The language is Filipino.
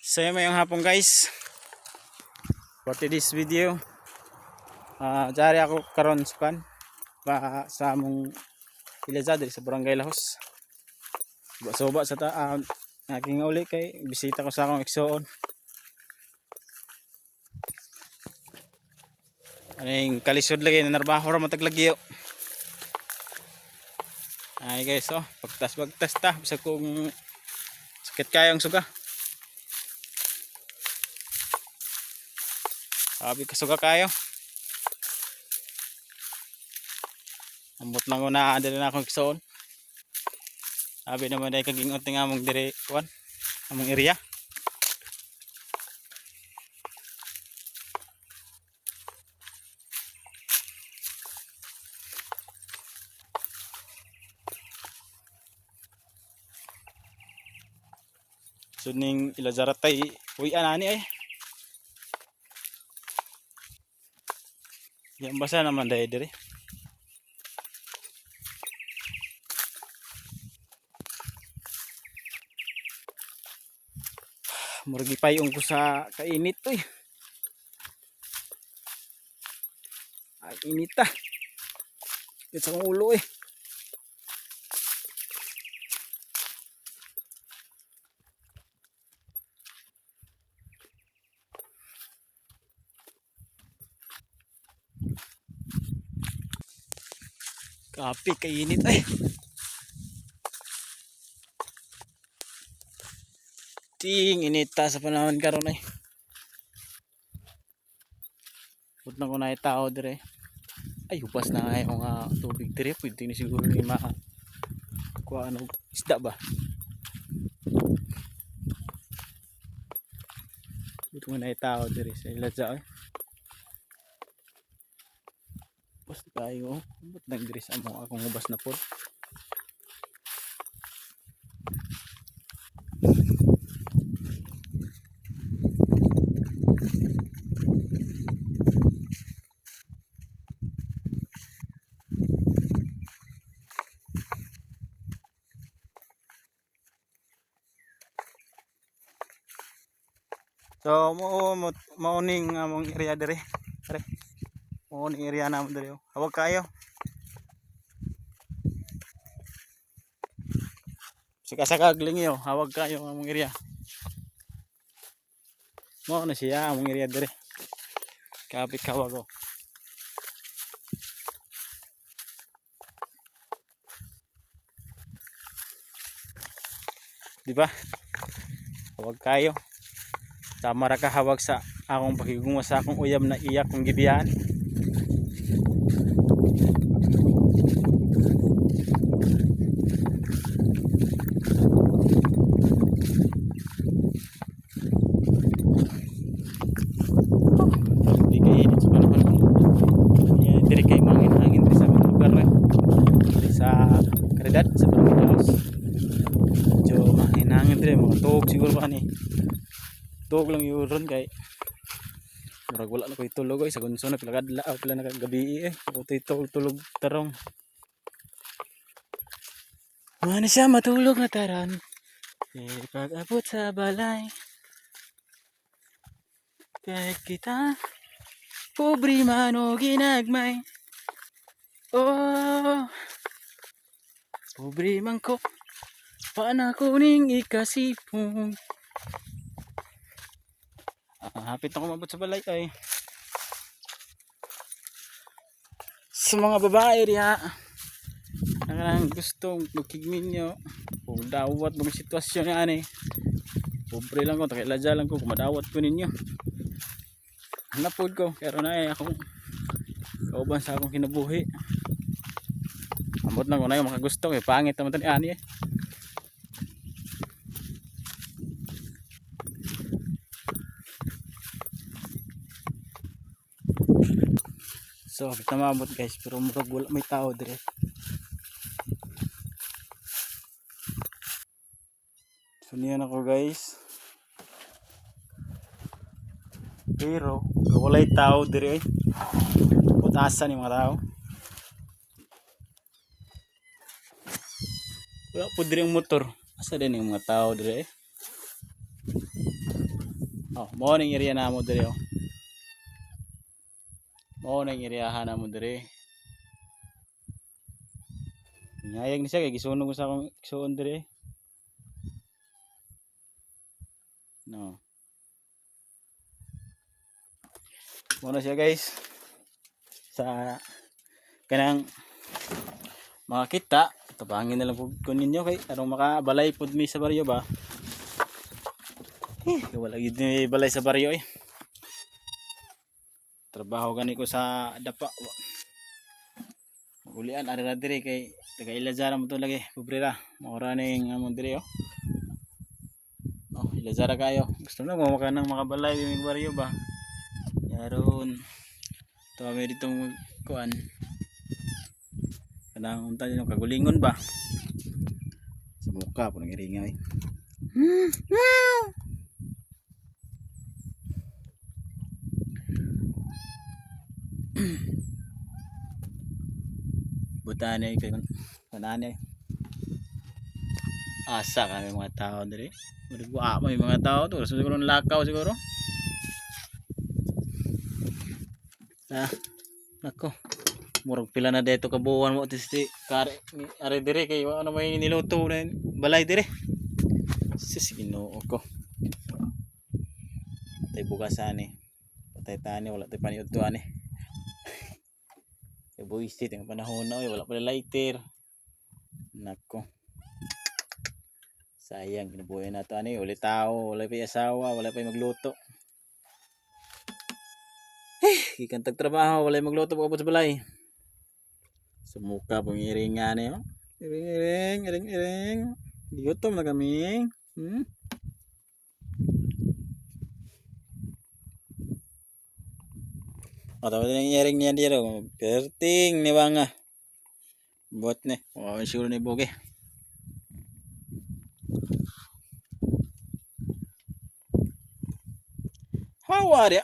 So yun mayong hapon guys. For today's video, jari ako karon sa among Ilaza diri sa Barangay Lahos. Soba sa aking uli kay bisita ko sa akong igsoon. Aning kalisod lagi na narbaho ra mataglagyo. Ay guys, pagtas ta bisa kung sakit kayong suga. Sabi kasuga kayo. Ambot lang ko na diri na akong igsoon. Sabi naman ay kagingot nga among diri among area. So ning ilazaratay uy anani ay. Yan basa naman dahil diri. Muragi payong ko sa kainit to eh. Ay init ta. Ito sa ulo eh. Kapi kainit ay. Ting inita sa panahon karon ay. Put na ko na tao dire. Ay hupas na nga yung tubig dire. Pwede ni siguro ni kuha ano isda ba. Ito na tao dire sa Ilaza ay. Hupas tayo. Ba't nagdiri sa akong hubas na po. So mauning among area dire. Are. Mauning area namon dire. Hawag kayo. Sikasakag lingiyo, hawag kayo among area. Mao na siya among area dire. Kapit hawag ko. Di ba? Hawag kayo. Tama ra ka hawag sa akong pagigungwa sa akong uyab na iyak kong gibiyan. Di kay init sa panahon. Diri kay mangin-hangin diri sa mga lugar diri sa Caridad sa Barangay Lahos. Medyo mangin-hangin diri mga tuog siguro pa ni. Tuog lang yun kay murag wala na ko'y tulog ay sa gunso na pila na kagabi eh ako tulog tarong wala na siya matulog na taran pag abot sa balay kay kita pobre man o ginagmay oh pobre man ko paana kuning ikasipong. Hapit na kumabot sa balay ay sa mga babae riya ang gustong magkigmin nyo kung dawat mga sitwasyon na ani pobre lang ko takiladya lang ko kung madawat ko ninyo hanapod ko pero na eh akong kauban sa akong kinabuhi amot lang ko na yung makagusto eh pangit naman ito ni ani eh. So, kita maabot guys, pero murag wala may tao dire. So, niyan ako guys. Pero, walay tao dire. Putasan yung mga tao. Wala po dire yung motor. Asa din yung mga tao dire. Oh, morning area na mo dire oh. Morning area na mo dire. Ngayag ni siya kay gisunog ko sa akong igsoon dire. No. Muna siya guys. Sa kanang makakita, tabangin na lang po ninyo kay arong makabalay pud mi sa baryo ba. Wala gid ni balay sa baryo eh. Trabaho gani ko sa dapa. Ulian ara dire kay taga Ilazara mo to lagi, pobrera. Maura ning amon dire oh. Oh, Ilazara kayo. Gusto na mo makanang makabalay yung baryo ba. Yaron. Tawa may ditong kuan. Kanang unta yung kagulingon ba. Sa mukha po nang iringay. Butane kay kanane. Asa kami mga tao dire. Buwa may mga tao to, siguro lakaw siguro. Nako. Murag pila na dito kabuuan mo tisti kare are dire kay ano may niluto na balay dire. Sis Ginoo ko. Tay bugasan ni. Patay tani wala tay paniud to ani. Kay buisit ang panahon na wala pala lighter. Nako. Sayang kinabuhi na to ani uli tao, wala pa asawa, wala pa magluto. Gikan tag trabaho, wala magluto pagabot sa balay. Sumuka pong iringan eh. Oh. Iring. Gutom na kami. O tapos yung iring niya dito. Perting ni Wanga. Buat ni. Oh, sure ni Boge. How are you?